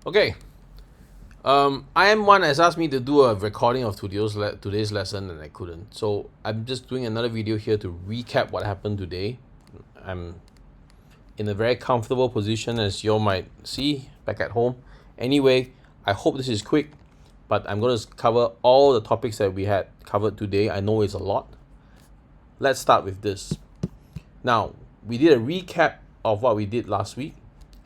Okay, IM1 has asked me to do a recording of today's lesson and I couldn't. So I'm just doing another video here to recap what happened today. I'm in a very comfortable position, as you all might see back at home. Anyway, I hope this is quick, but I'm going to cover all the topics that we had covered today. I know it's a lot. Let's start with this. Now, we did a recap of what we did last week.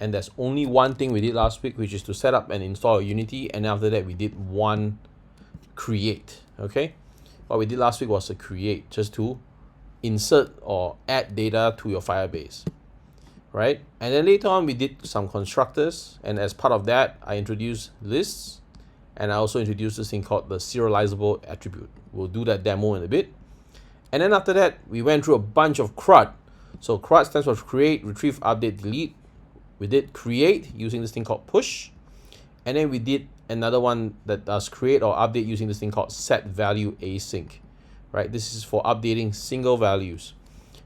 And there's only one thing we did last week, which is to set up and install Unity. And after that, we did one create. Okay, what we did last week was a create, just to insert or add data to your Firebase, right? And then later on, we did some constructors. And as part of that, I introduced lists. And I also introduced this thing called the serializable attribute. We'll do that demo in a bit. And then after that, we went through a bunch of CRUD. So CRUD stands for create, retrieve, update, delete. We did create using this thing called push, and then we did another one that does create or update using this thing called SetValueAsync, right? This is for updating single values.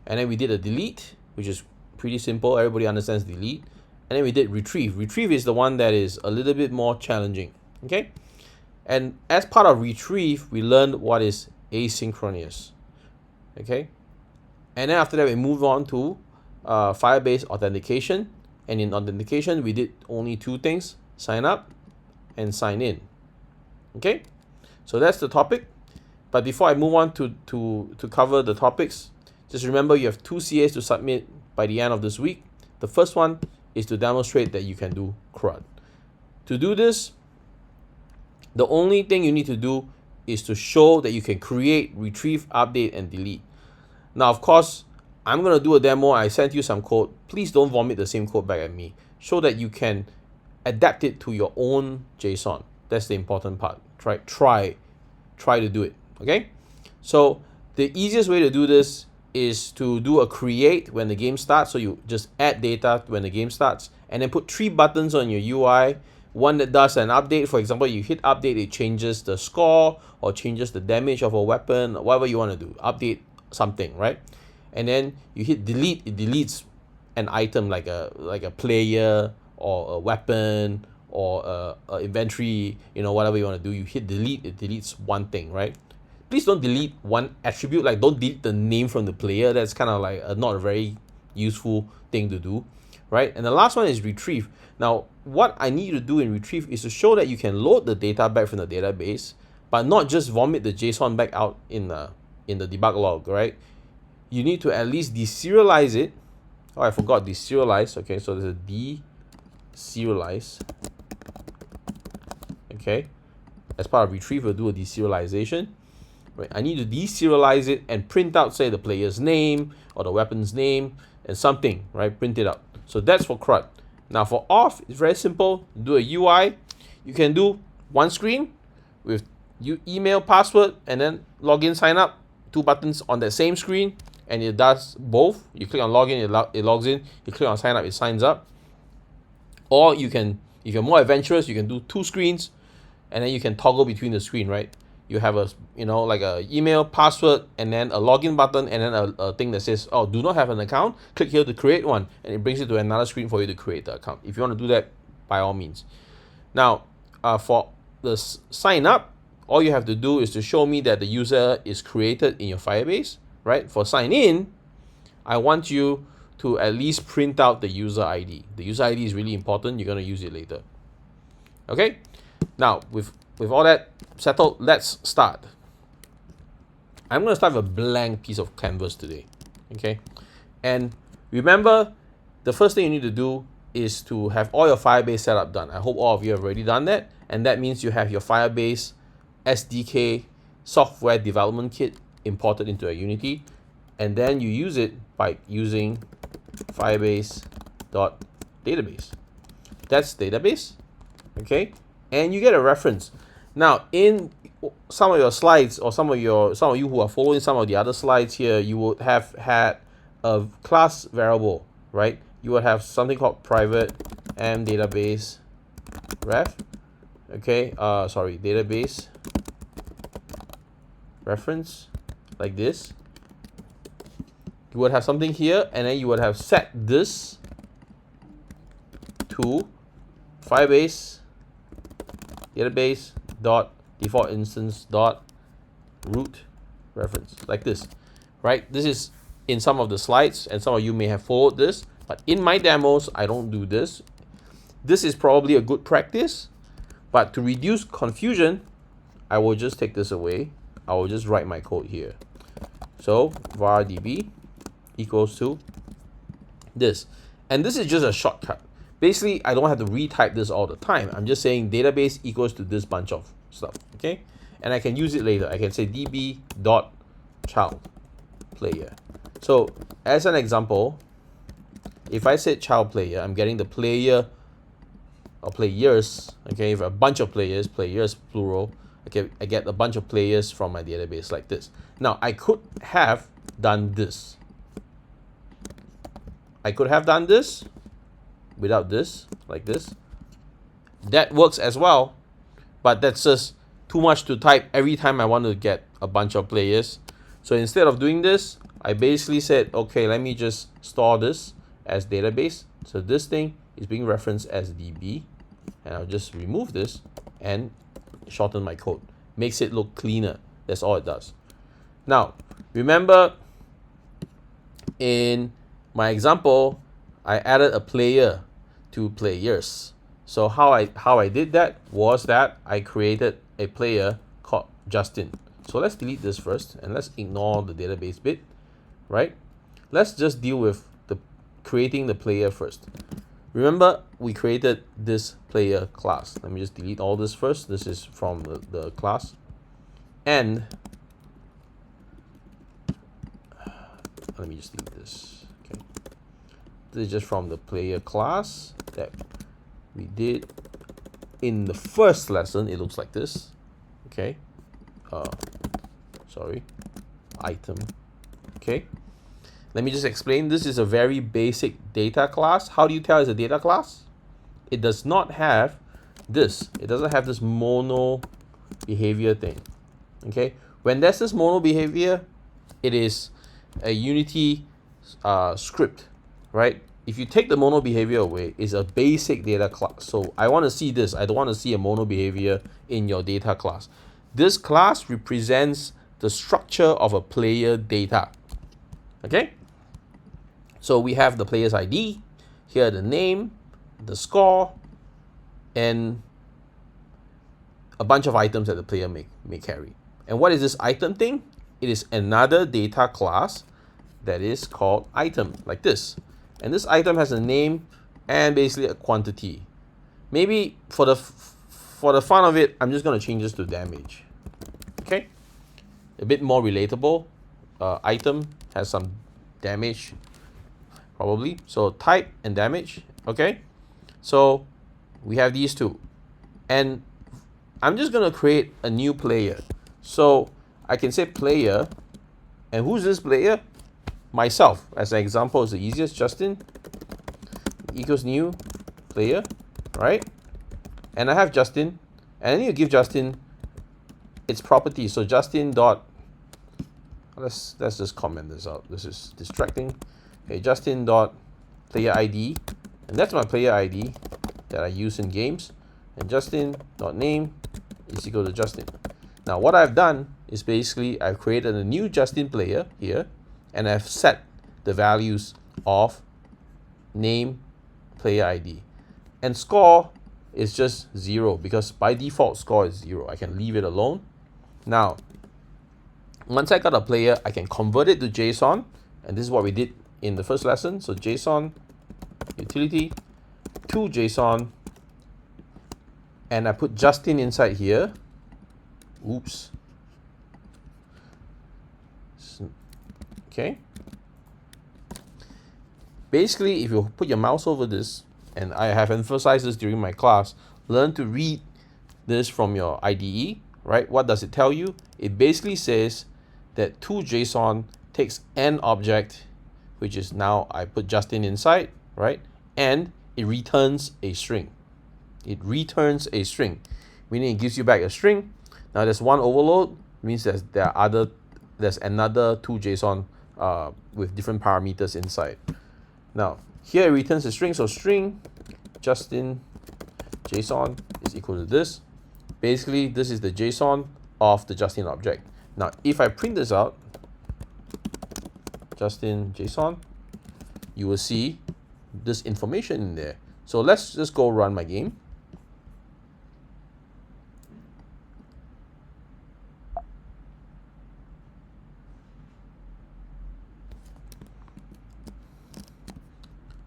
And then we did a delete, which is pretty simple. Everybody understands delete. And then we did retrieve. Retrieve is the one that is a little bit more challenging, okay? And as part of retrieve, we learned what is asynchronous, okay? And then after that, we move on to Firebase authentication. And in authentication, we did only two things: sign up and sign in. Okay, so that's the topic. But before I move on to cover the topics, just remember you have 2 CAs to submit by the end of this week. The first one is to demonstrate that you can do CRUD. To do this, the only thing you need to do is to show that you can create, retrieve, update, and delete. Now, of course, I'm going to do a demo. I sent you some code. Please don't vomit the same code back at me. Show that you can adapt it to your own JSON. That's the important part. Try to do it. Okay? So the easiest way to do this is to do a create when the game starts. So you just add data when the game starts, and then put 3 buttons on your UI. One that does an update. For example, you hit update, it changes the score or changes the damage of a weapon, whatever you want to do. Update something, right? And then you hit delete, it deletes an item like a player or a weapon or a inventory, whatever you want to do. You hit delete, it deletes one thing, right? Please don't delete one attribute, like don't delete the name from the player. That's kind of like not a very useful thing to do, right? And the last one is retrieve. Now, what I need you to do in retrieve is to show that you can load the data back from the database, but not just vomit the JSON back out in the debug log, right? You need to at least deserialize it. Oh, I forgot deserialize. Okay, so there's a deserialize. Okay, as part of retrieve, we'll do a deserialization. Right, I need to deserialize it and print out, say, the player's name or the weapon's name and something, right? Print it out. So that's for CRUD. Now for auth, it's very simple. Do a UI. You can do one screen with email, password, and then login, sign up. 2 buttons on that same screen. And it does both. You click on login, it logs in. You click on sign up, it signs up. Or you can, if you're more adventurous, you can do 2 screens, and then you can toggle between the screen, right? You have a, like a email, password, and then a login button, and then a thing that says, oh, do not have an account. Click here to create one, and it brings you to another screen for you to create the account. If you want to do that, by all means. Now, for the sign up, all you have to do is to show me that the user is created in your Firebase. Right? For sign in, I want you to at least print out the user ID. The user ID is really important. You're going to use it later. Okay? Now, with all that settled, let's start. I'm going to start with a blank piece of canvas today. Okay? And remember, the first thing you need to do is to have all your Firebase setup done. I hope all of you have already done that. And that means you have your Firebase SDK software development kit imported into a Unity, and then you use it by using Firebase.database. That's database, okay? And you get a reference. Now, in some of your slides, or some of you who are following some of the other slides here, you would have had a class variable, right? You would have something called private mDatabaseRef, okay? Database reference, like this. You would have something here, and then you would have set this to Firebase database dot default instance dot root reference, like this, right? This is in some of the slides, and some of you may have followed this, but in my demos, I don't do this. This is probably a good practice, but to reduce confusion, I will just take this away. I will just write my code here. So var db equals to this, and this is just a shortcut. Basically, I don't have to retype this all the time. I'm just saying database equals to this bunch of stuff, okay? And I can use it later. I can say db dot child player. So as an example, if I said child player, I'm getting the player or players, okay? If a bunch of players, players plural, okay, I get a bunch of players from my database like this. Now I could have done this. I could have done this without this, like this. That works as well, but that's just too much to type every time I want to get a bunch of players. So instead of doing this, I basically said, okay, let me just store this as database. So this thing is being referenced as db, and I'll just remove this and shorten my code. Makes it look cleaner. That's all it does. Now, remember in my example, I added a player to players. So how I did that was that I created a player called Justin. So let's delete this first, and let's ignore the database bit, right? Let's just deal with the creating the player first. Remember, we created this player class. Let me just delete all this first. This is from the class. And let me just delete this. Okay. This is just from the player class that we did in the first lesson. It looks like this. Okay. Sorry. Item. Okay. Let me just explain. This is a very basic data class. How do you tell it's a data class? It does not have this. It doesn't have this mono behavior thing. Okay. When there's this mono behavior, it is a Unity script, right? If you take the mono behavior away, it's a basic data class. So I want to see this. I don't want to see a mono behavior in your data class. This class represents the structure of a player data. Okay? So we have the player's ID, here the name, the score, and a bunch of items that the player may carry. And what is this item thing? It is another data class that is called item, like this. And this item has a name and basically a quantity. Maybe for the fun of it, I'm just going to change this to damage. Okay? A bit more relatable. Item has some damage, probably. So type and damage. Okay? So we have these two. And I'm just going to create a new player. So I can say player. And who's this player? Myself. As an example, is the easiest. Justin equals new player, right? And I have Justin, and I need to give Justin its property. So Justin dot, let's just comment this out. This is distracting. Okay, Justin dot player ID, and that's my player ID that I use in games. And Justin dot name is equal to Justin. Now what I've done is basically I've created a new Justin player here, and I've set the values of name, player ID, and score is just 0 because by default score is 0. I can leave it alone. Now, once I got a player, I can convert it to JSON, and this is what we did in the first lesson. So JSON utility to JSON, and I put Justin inside here. Oops. Okay. Basically, if you put your mouse over this, and I have emphasized this during my class, learn to read this from your IDE, right? What does it tell you? It basically says that toJSON takes an object, which is now I put Justin inside, right? And it returns a string. It returns a string, meaning it gives you back a string. Now there's one overload, means there's another toJSON with different parameters inside. Now here it returns a string, so string Justin JSON is equal to this. basically this is the JSON of the Justin object. Now, if I print this out, Justin JSON, you will see this information in there. So let's just go run my game.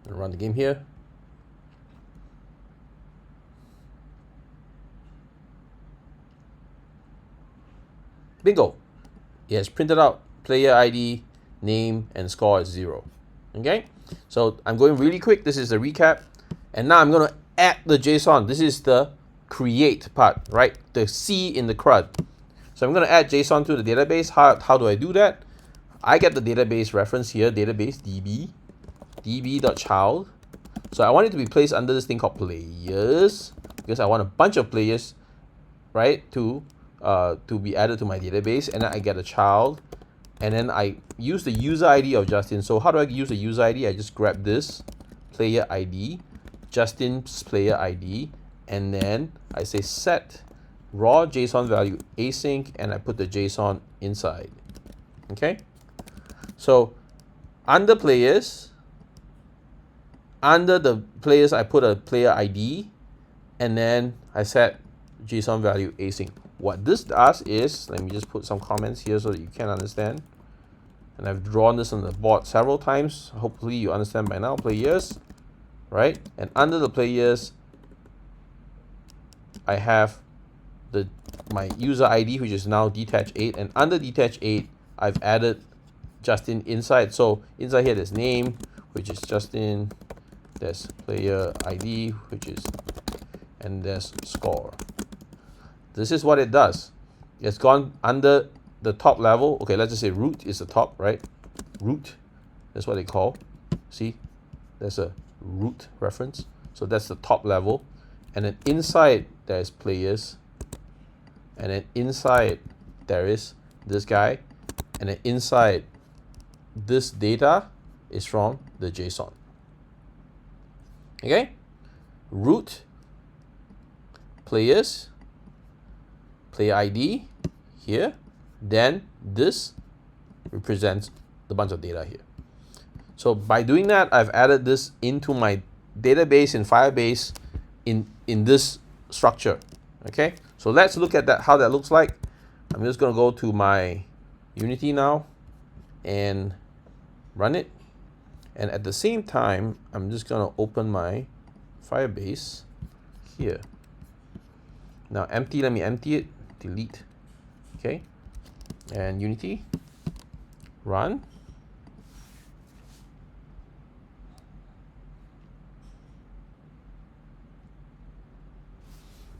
Run the game here. Bingo! It has printed out player ID, name, and score is 0. Okay? So I'm going really quick. This is the recap. And now I'm going to add the JSON. This is the create part, right? The C in the CRUD. So I'm going to add JSON to the database. How do I do that? I get the database reference here, database DB, db.child. So I want it to be placed under this thing called players, because I want a bunch of players, right, to be added to my database. And then I get a child, and then I use the user ID of Justin. So how do I use the user ID? I just grab this player ID, Justin's player ID, and then I say set RawJsonValueAsync, and I put the JSON inside. Okay, so under players, under the players, I put a player ID, and then I set JSONValueAsync. What this does is, let me just put some comments here so that you can understand. And I've drawn this on the board several times. Hopefully you understand by now. Players, right? And under the players, I have my user ID, which is now detach8, and under detach8, I've added Justin inside. So inside here, there's name, which is Justin. There's player ID, which is, and there's score. This is what it does. It's gone under the top level. Okay, let's just say root is the top, right? Root, that's what they call. See, there's a root reference. So that's the top level. And then inside there's players. And then inside there is this guy. And then inside this data is from the JSON. Okay, root, players, player ID here, then this represents the bunch of data here. So by doing that, I've added this into my database in Firebase in this structure. Okay, so let's look at that, how that looks like. I'm just going to go to my Unity now and run it. And at the same time, I'm just going to open my Firebase here. Now empty, let me empty it, delete. Okay, and Unity, run.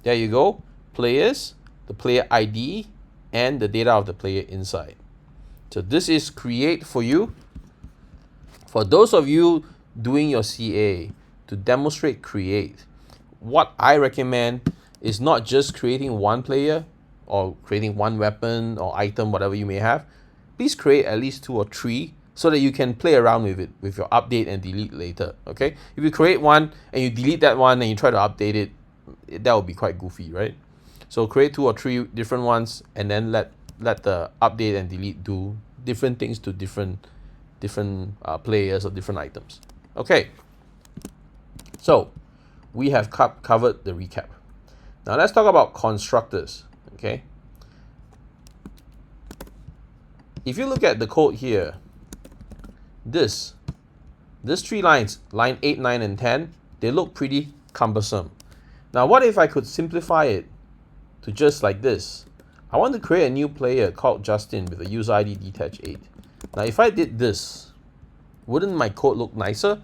There you go, players, the player ID, and the data of the player inside. So this is create for you. For those of you doing your CA, to demonstrate create, what I recommend is not just creating one player or creating one weapon or item, whatever you may have. Please create at least 2 or 3 so that you can play around with it with your update and delete later. Okay, if you create one and you delete that one and you try to update it, that would be quite goofy, right? So create 2 or 3 different ones, and then let the update and delete do different things to different players or different items. Okay, so we have covered the recap. Now let's talk about constructors. Okay, if you look at the code here, this 3 lines, line 8, 9, and 10, they look pretty cumbersome. Now what if I could simplify it to just like this? I want to create a new player called Justin with a user ID detach8. Now if I did this, wouldn't my code look nicer?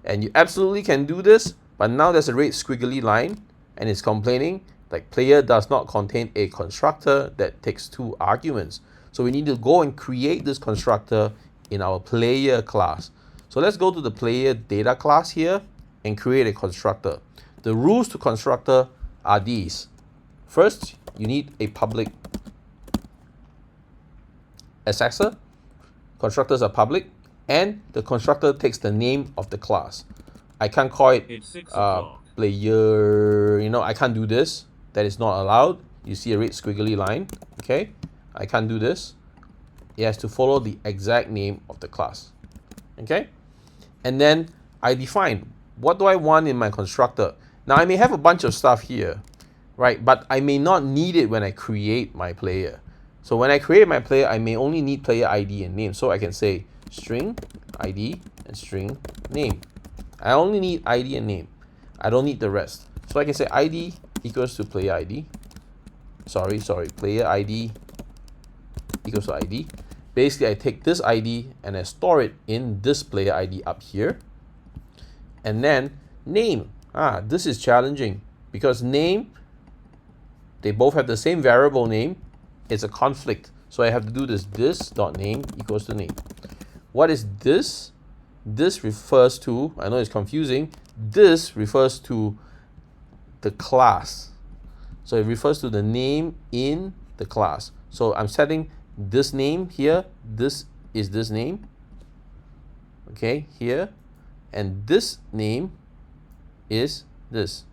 And you absolutely can do this, but now there's a red squiggly line and it's complaining like player does not contain a constructor that takes 2 arguments. So we need to go and create this constructor in our player class. So let's go to the player data class here and create a constructor. The rules to constructor are these. First, you need a public accessor. Constructors are public, and the constructor takes the name of the class. I can't call it player, I can't do this. that is not allowed. You see a red squiggly line. Okay, I can't do this. It has to follow the exact name of the class. Okay, and then I define what do I want in my constructor. Now I may have a bunch of stuff here, right? But I may not need it when I create my player. So when I create my player, I may only need player ID and name. So I can say string ID and string name. I only need ID and name. I don't need the rest. So I can say ID equals to player ID. Player ID equals to ID. Basically, I take this ID and I store it in this player ID up here. And then name. This is challenging because name, they both have the same variable name. It's a conflict. So I have to do this.name equals to name. What is this? This refers to, I know it's confusing, this refers to the class. So it refers to the name in the class. So I'm setting this name here. This is this name. Okay, here. And this name is this.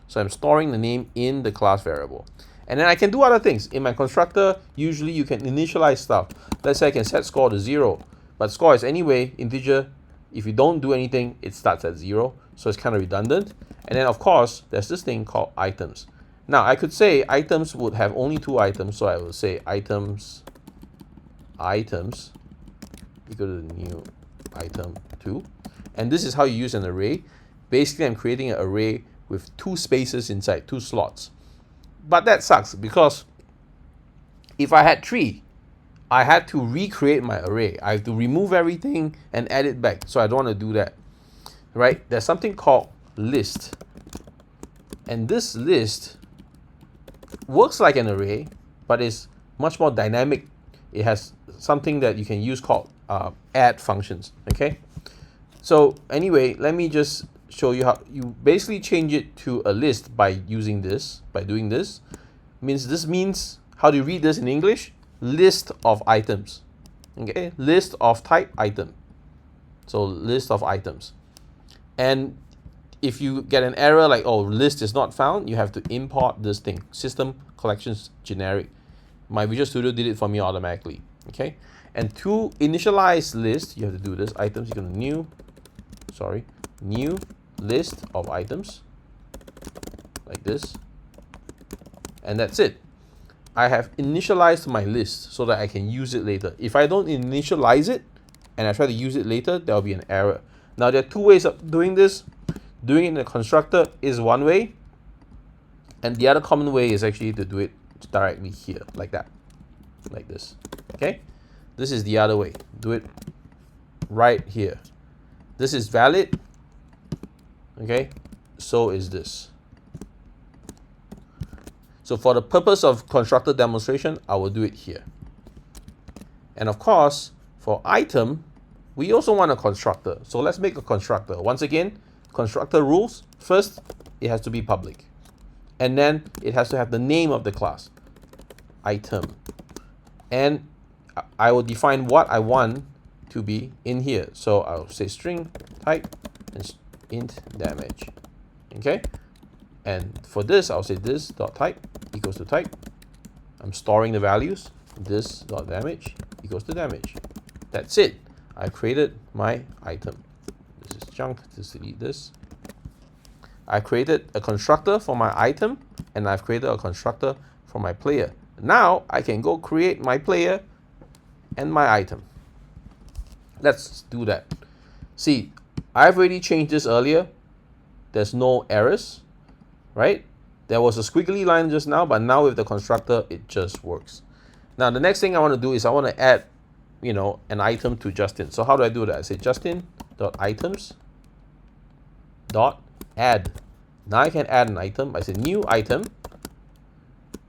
So I'm storing the name in the class variable. And then I can do other things. In my constructor, usually you can initialize stuff. Let's say I can set score to 0. But score is anyway integer. If you don't do anything, it starts at 0. So it's kind of redundant. And then of course, there's this thing called items. Now I could say items would have only 2 items. So I will say items equal to the new item 2. And this is how you use an array. Basically, I'm creating an array with 2 spaces inside, 2 slots. But that sucks because if I had 3, I had to recreate my array. I have to remove everything and add it back. So I don't want to do that, right? There's something called list. And this list works like an array, but is much more dynamic. It has something that you can use called add functions, okay? So anyway, let me just show you how you basically change it to a list by using this, by doing this. This means, how do you read this in English? List of items, okay? List of type item. So list of items. And if you get an error like, oh, list is not found, you have to import this thing, system collections generic. My Visual Studio did it for me automatically, okay? And to initialize list, you have to do this, items equal to new list of items, like this. And that's it. I have initialized my list so that I can use it later. If I don't initialize it and I try to use it later, there will be an error. Now there are 2 ways of doing this. Doing it in the constructor is one way, and the other common way is actually to do it directly here, like that, like this, okay? This is the other way. Do it right here. This is valid, okay? So is this. So for the purpose of constructor demonstration, I will do it here. And of course, for item, we also want a constructor. So let's make a constructor. Once again, constructor rules. First, it has to be public. And then it has to have the name of the class, item. And I will define what I want to be in here. So I'll say string type and int damage. Okay? And for this, I'll say this dot type equals to type. I'm storing the values. This dot damage equals to damage. That's it. I created my item. This is junk. Just delete this. I created a constructor for my item, and I've created a constructor for my player. Now I can go create my player and my item. Let's do that. See, I've already changed this earlier. There's no errors, right? There was a squiggly line just now, but now with the constructor, it just works. Now the next thing I want to do is I want to add, an item to Justin. So how do I do that? I say Justin.items.add. Now I can add an item. I say new item,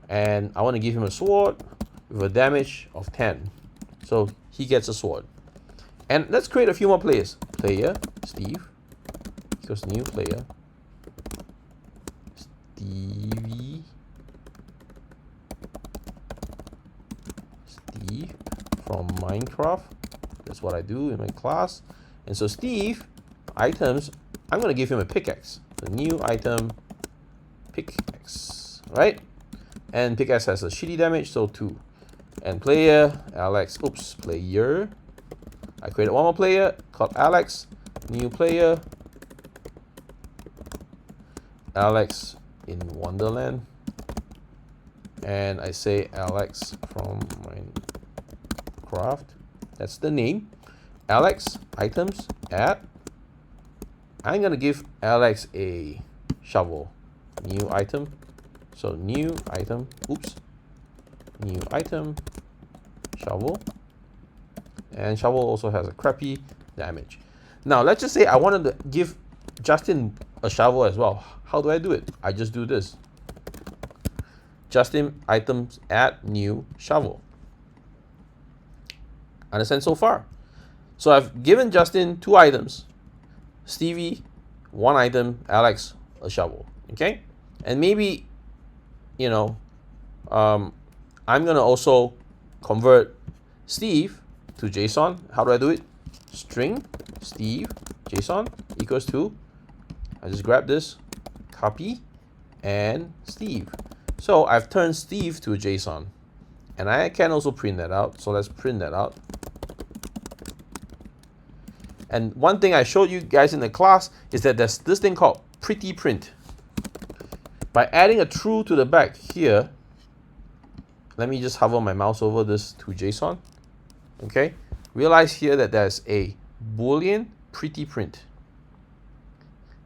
and I want to give him a sword with a damage of 10. So he gets a sword. And let's create a few more players. Player Steve equals new player Steve from Minecraft. That's what I do in my class. And so Steve items, I'm going to give him a pickaxe. The new item pickaxe. right? And pickaxe has a shitty damage, so 2. And player, Alex, oops, player. I created one more player called Alex, new player, Alex in Wonderland. And I say Alex from Minecraft. That's the name. Alex, items, add. I'm gonna give Alex a shovel. New item. So new item, oops. New item, shovel. And shovel also has a crappy damage. Now let's just say I wanted to give Justin a shovel as well. How do I do it? I just do this. Justin items add new shovel. Understand so far? So I've given Justin 2 items. Stevie, 1 item, Alex, a shovel. Okay? And maybe, you know, I'm gonna also convert Steve to JSON. How do I do it? String Steve JSON equals to, I just grab this, copy, and Steve. So I've turned Steve to a JSON. And I can also print that out. So let's print that out. And one thing I showed you guys in the class is that there's this thing called PrettyPrint. By adding a true to the back here, let me just hover my mouse over this to JSON. Okay, realize here that there's a Boolean PrettyPrint.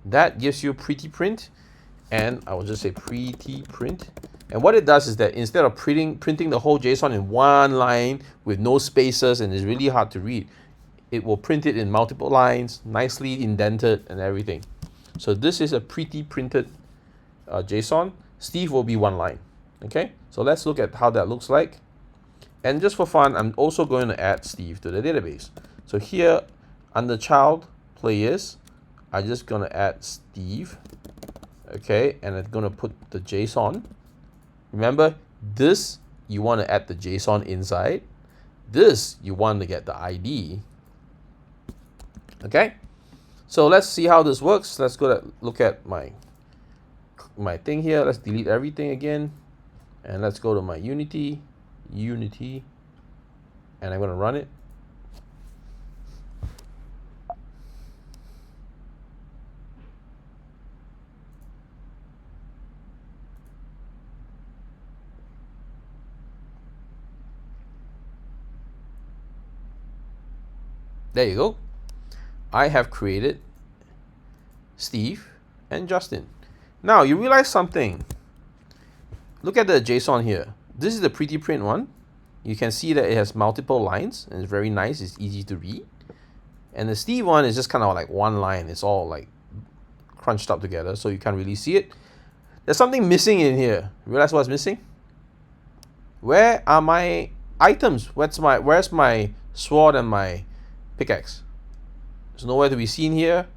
That gives you PrettyPrint, and I will just say PrettyPrint. And what it does is that instead of printing the whole JSON in one line with no spaces and it's really hard to read, it will print it in multiple lines, nicely indented and everything. So this is a PrettyPrinted JSON. Steve will be 1 line. Okay, so let's look at how that looks like. And just for fun, I'm also going to add Steve to the database. So here under child players, I'm just going to add Steve. Okay, and I'm going to put the JSON. Remember, this you want to add the JSON inside. This you want to get the ID. Okay, so let's see how this works. Let's go look at my thing here. Let's delete everything again, and let's go to my Unity, and I'm going to run it. There you go. I have created Steve and Justin. Now you realize something. Look at the JSON here. This is the PrettyPrint one. You can see that it has multiple lines and it's very nice. It's easy to read. And the Steve one is just kind of like 1 line. It's all like crunched up together, so you can't really see it. There's something missing in here. Realize what's missing? Where are my items? Where's my sword and my pickaxe? It's nowhere to be seen here.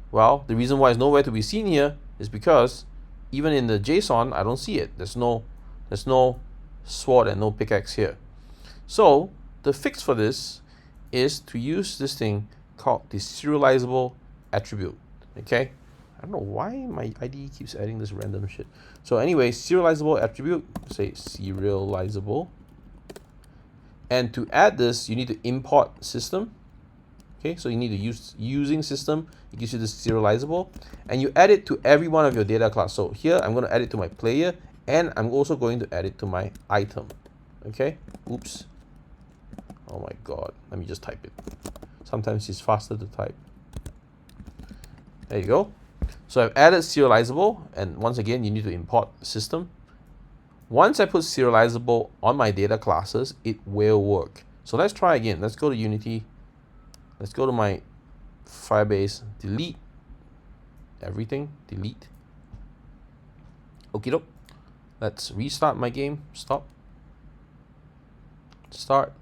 Well, the reason why it's nowhere to be seen here is because even in the JSON, I don't see it. There's no sword and no pickaxe here. So the fix for this is to use this thing called the serializable attribute. Okay, I don't know why my IDE keeps adding this random shit. So anyway, serializable attribute, say serializable. And to add this, you need to import system. Okay, so you need to use using system. It gives you this serializable, and you add it to every one of your data class. So here I'm going to add it to my player, and I'm also going to add it to my item. Okay, oops. Oh my god, let me just type it. Sometimes it's faster to type. There you go. So I've added serializable, and once again, you need to import system. Once I put serializable on my data classes, it will work. So let's try again. Let's go to Unity. Let's go to my Firebase, delete everything, delete. Okie doke. Let's restart my game. Stop. Start.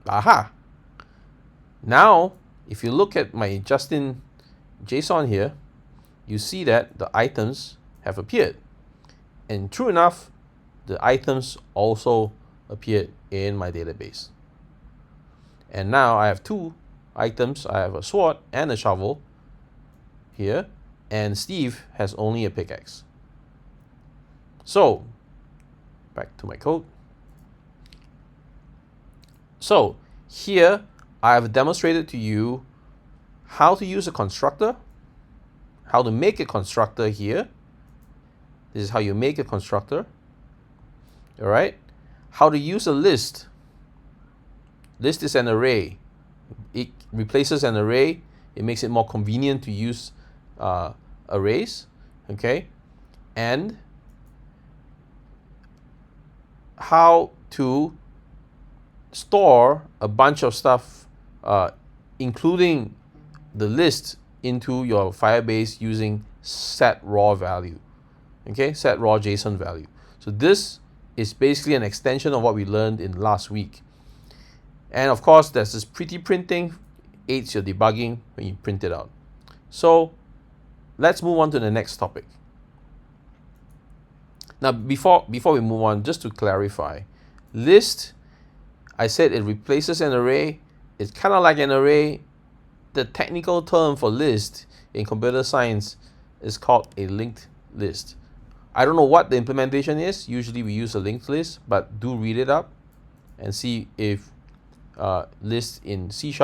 Aha. Now, if you look at my Justin JSON here, you see that the items have appeared. And true enough, the items also appeared in my database. And now I have 2 items. I have a sword and a shovel here, and Steve has only a pickaxe. So, back to my code. So, here I have demonstrated to you how to use a constructor, how to make a constructor here. This is how you make a constructor. All right. How to use a list. List is an array. It replaces an array. It makes it more convenient to use arrays. Okay. And how to store a bunch of stuff, including the list, into your Firebase using SetRawValue. Okay, SetRawJsonValue. So this is basically an extension of what we learned in last week. And of course, there's this PrettyPrinting, aids your debugging when you print it out. So let's move on to the next topic. Now, before we move on, just to clarify, list, I said it replaces an array. It's kind of like an array. The technical term for list in computer science is called a linked list. I don't know what the implementation is. Usually we use a linked list, but do read it up and see if list in C#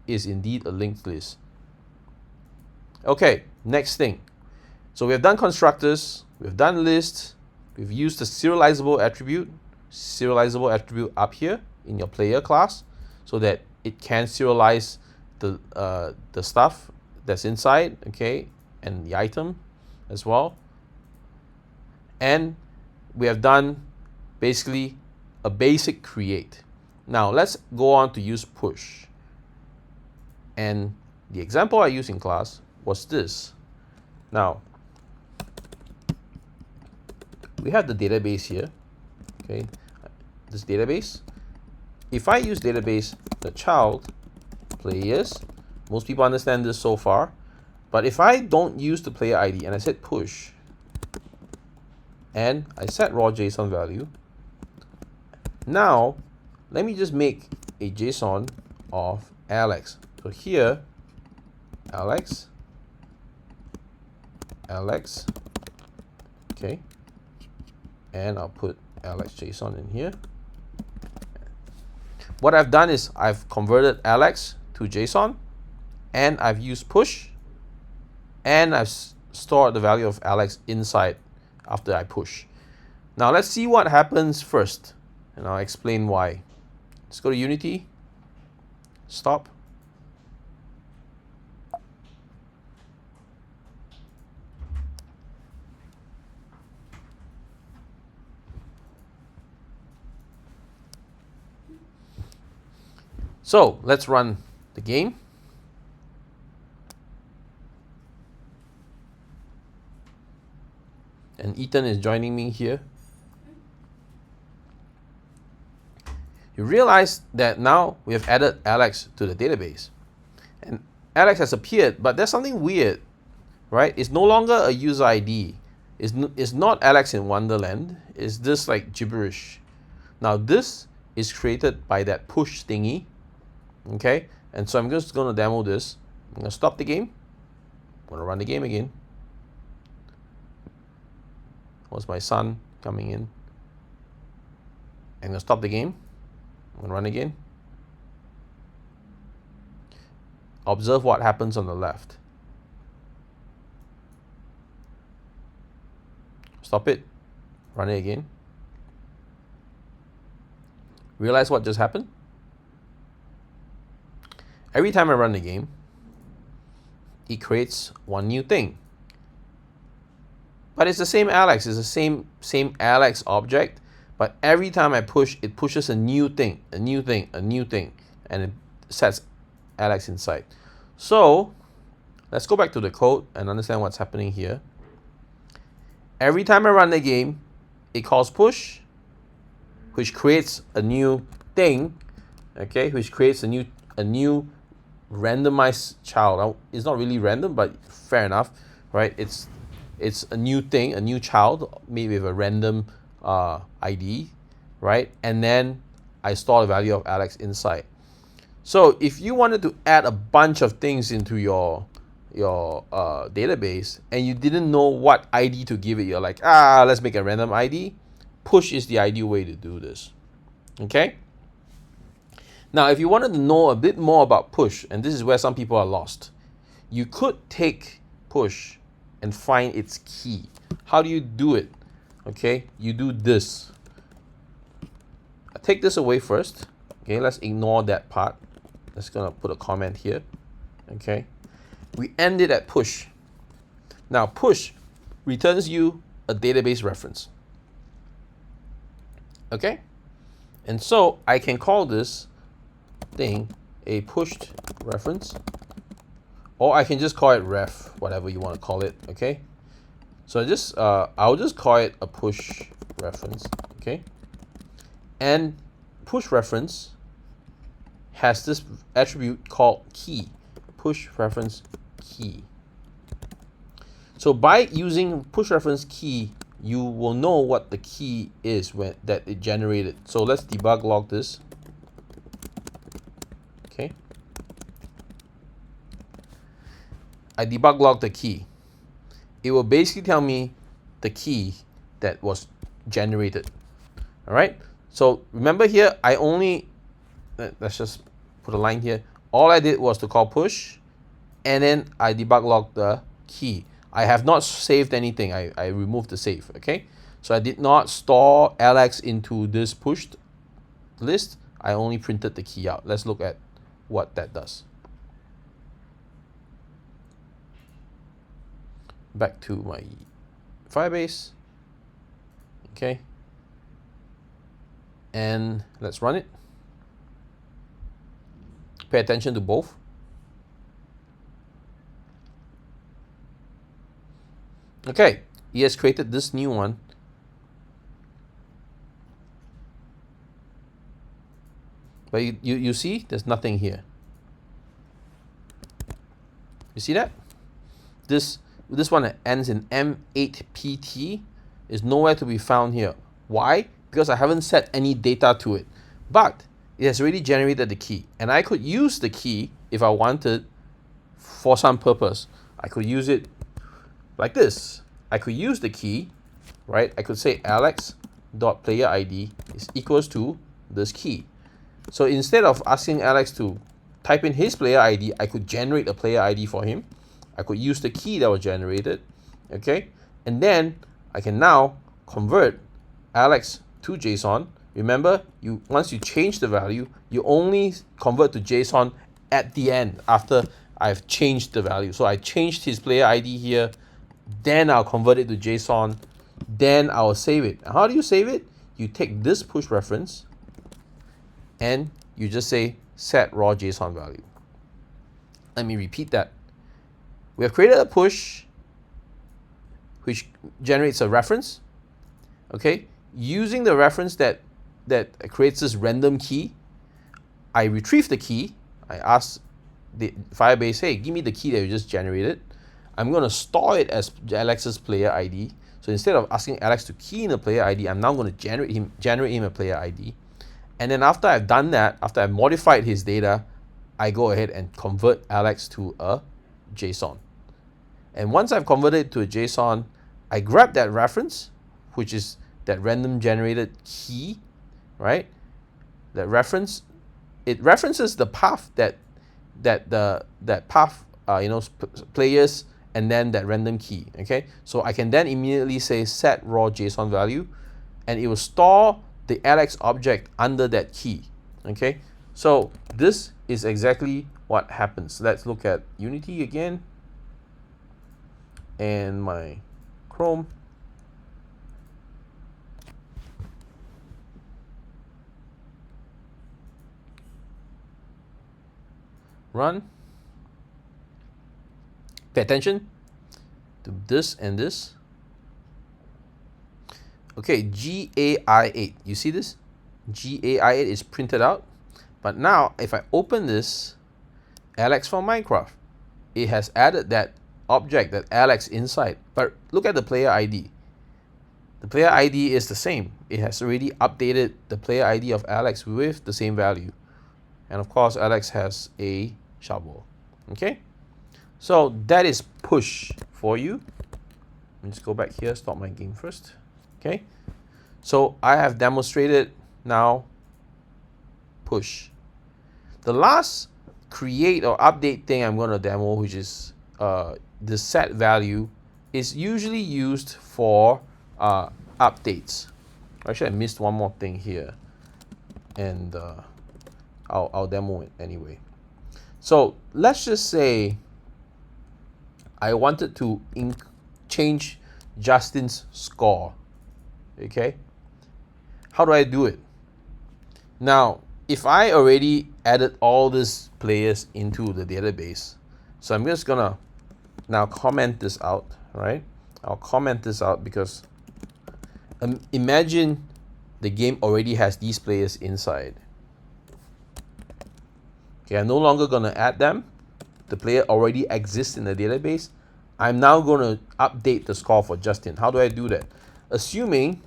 is indeed a linked list. Okay, next thing. So we have done constructors, we've done lists, we've used the serializable attribute up here in your player class so that it can serialize the stuff that's inside, okay, and the item as well. And we have done basically a basic create. Now let's go on to use push. And the example I used in class was this. Now, we have the database here, okay, this database. If I use database, the child players, most people understand this so far, but if I don't use the player ID and I said push, and I set raw JSON value, now let me just make a JSON of Alex. So here, Alex, okay, and I'll put Alex JSON in here. What I've done is I've converted Alex to JSON, and I've used push, and I've stored the value of Alex inside after I push. Now let's see what happens first, and I'll explain why. Let's go to Unity, stop. So let's run the game. And Ethan is joining me here. You realize that now we have added Alex to the database. And Alex has appeared, but there's something weird, right? It's no longer a user ID. It's not Alex in Wonderland. It's just like gibberish. Now this is created by that push thingy. Okay, and so I'm just going to demo this. I'm going to stop the game. I'm going to run the game again. Was my son coming in? I'm going to stop the game. I'm going to run again. Observe what happens on the left. Stop it. Run it again. Realize what just happened? Every time I run the game, it creates one new thing. But it's the same Alex, it's the same Alex object, but every time I push, it pushes a new thing, and it sets Alex inside. So let's go back to the code and understand what's happening here. Every time I run the game, it calls push, which creates a new thing, okay, which creates a new randomized child. It's not really random, but fair enough, right? It's a new thing, a new child, maybe with a random ID, right? And then I store the value of Alex inside. So if you wanted to add a bunch of things into your database and you didn't know what ID to give it, you're like, let's make a random ID. Push is the ideal way to do this. Okay. Now, if you wanted to know a bit more about push, and this is where some people are lost, you could take push and find its key. How do you do it? Okay, you do this. I take this away first. Okay, let's ignore that part. Let's gonna put a comment here. Okay, we end it at push. Now, push returns you a database reference. Okay, and so I can call this thing a pushed reference, or I can just call it ref, whatever you want to call it. Okay, so I'll just call it a push reference. Okay, and push reference has this attribute called key, push reference key. So by using push reference key, you will know what the key is that it generated. So let's debug log this. Okay, I debug log the key. It will basically tell me the key that was generated. All right. So remember here, I only, let's just put a line here. All I did was to call push, and then I debug log the key. I have not saved anything. I removed the save. Okay. So I did not store Alex into this pushed list. I only printed the key out. Let's look at what that does. Back to my Firebase. Okay. And let's run it. Pay attention to both. Okay, he has created this new one. But you see, there's nothing here. You see that? This one that ends in M8PT is nowhere to be found here. Why? Because I haven't set any data to it. But it has already generated the key. And I could use the key if I wanted for some purpose. I could use it like this. I could use the key, right? I could say alex.playerID is equals to this key. So instead of asking Alex to type in his player ID, I could generate a player ID for him. I could use the key that was generated, okay? And then I can now convert Alex to JSON. Remember, once you change the value, you only convert to JSON at the end after I've changed the value. So I changed his player ID here, then I'll convert it to JSON, then I'll save it. How do you save it? You take this push reference and you just say SetRawJsonValue. Let me repeat that. We have created a push which generates a reference. Okay, using the reference that creates this random key, I retrieve the key. I ask the Firebase, hey, give me the key that you just generated. I'm going to store it as Alex's player ID. So instead of asking Alex to key in a player ID, I'm now going to generate him a player ID. And then after I've done that, after I've modified his data, I go ahead and convert Alex to a JSON. And once I've converted it to a JSON, I grab that reference, which is that random generated key, right? That reference, it references the path that path players and then that random key. Okay, so I can then immediately say set raw JSON value, and it will store the Alex object under that key. Okay, so this is exactly what happens. Let's look at Unity again and my Chrome. Run. Pay attention to this and this. Okay, GAI8. You see this? GAI8 is printed out. But now, if I open this, Alex from Minecraft, it has added that object, that Alex inside. But look at the player ID. The player ID is the same. It has already updated the player ID of Alex with the same value. And of course, Alex has a shovel. Okay, so that is push for you. Let's go back here, stop my game first. Okay, so I have demonstrated now push. The last create or update thing I'm going to demo, which is the set value, is usually used for updates. Actually, I missed one more thing here, and I'll demo it anyway. So let's just say I wanted to change Justin's score. Okay, how do I do it? Now, if I already added all these players into the database, so I'm just gonna now comment this out, right? I'll comment this out because imagine the game already has these players inside. Okay, I'm no longer gonna add them. The player already exists in the database. I'm now gonna update the score for Justin. How do I do that? Assuming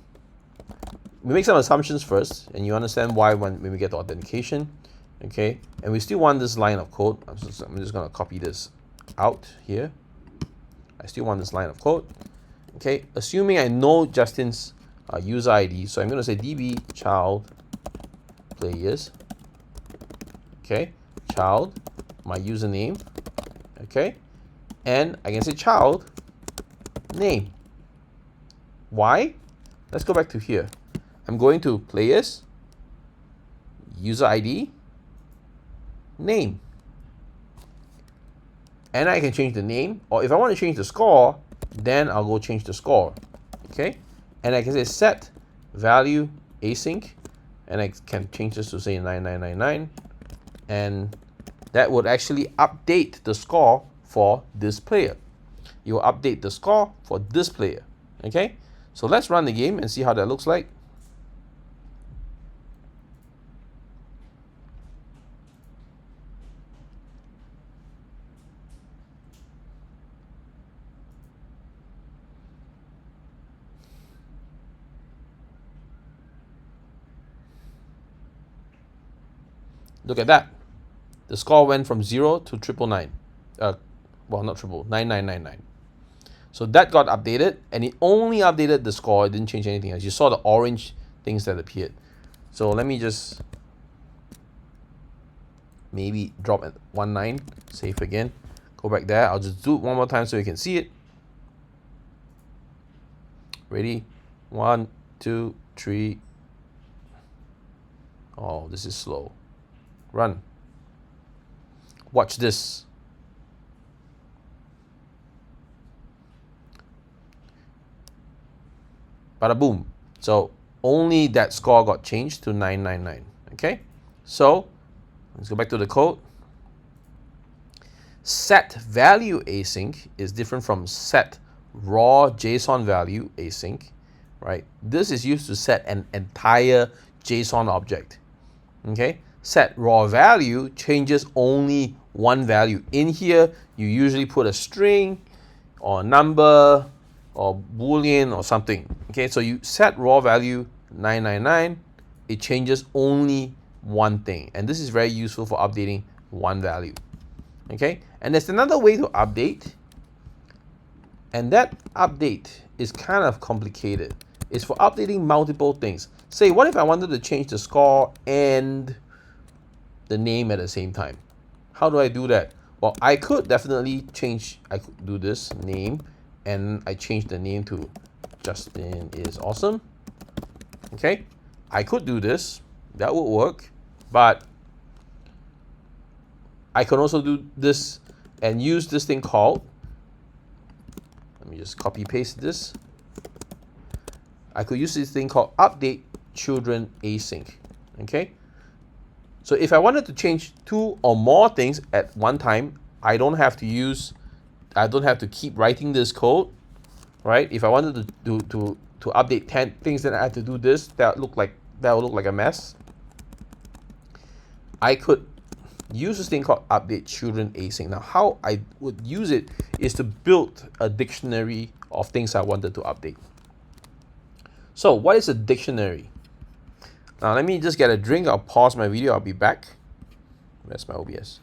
we make some assumptions first, and you understand why when we get to authentication. Okay, and we still want this line of code. I'm just gonna copy this out here. I still want this line of code. Okay, assuming I know Justin's user ID, so I'm gonna say db child players. Okay, child, my username. Okay, and I can say child name. Why? Let's go back to here. I'm going to players, user ID, name. And I can change the name, or if I want to change the score, then I'll go change the score. Okay, and I can say set value async, and I can change this to say 9999, and that would actually update the score for this player. You will update the score for this player. Okay, so let's run the game and see how that looks like. Look at that. The score went from 0 to 999. Well, not triple, 9999. So that got updated, and it only updated the score. It didn't change anything else. You saw the orange things that appeared. So let me just maybe drop at 19, save again. Go back there. I'll just do it one more time so you can see it. Ready? 1, 2, 3. Oh, this is slow. Run. Watch this. Bada boom. So only that score got changed to 999. Okay, so let's go back to the code. SetValueAsync is different from SetRawJsonValueAsync, right? This is used to set an entire JSON object. Okay, SetRawValue changes only one value. In here, you usually put a string or a number or Boolean or something. Okay, so you set raw value 999, it changes only one thing. And this is very useful for updating one value. Okay, and there's another way to update. And that update is kind of complicated. It's for updating multiple things. Say, what if I wanted to change the score and the name at the same time? How do I do that? Well, I could definitely change, I could do this, name, and I change the name to Justin is awesome. Okay, I could do this, that would work, but I can also do this and use this thing called, let me just copy paste this. I could use this thing called UpdateChildrenAsync. Okay, so if I wanted to change 2 or more things at one time, I don't have to keep writing this code, right? If I wanted to update 10 things, then I had to do this. That would look like a mess. I could use this thing called UpdateChildrenAsync. Now, how I would use it is to build a dictionary of things I wanted to update. So, what is a dictionary? Now, let me just get a drink. I'll pause my video. I'll be back. Where's my OBS?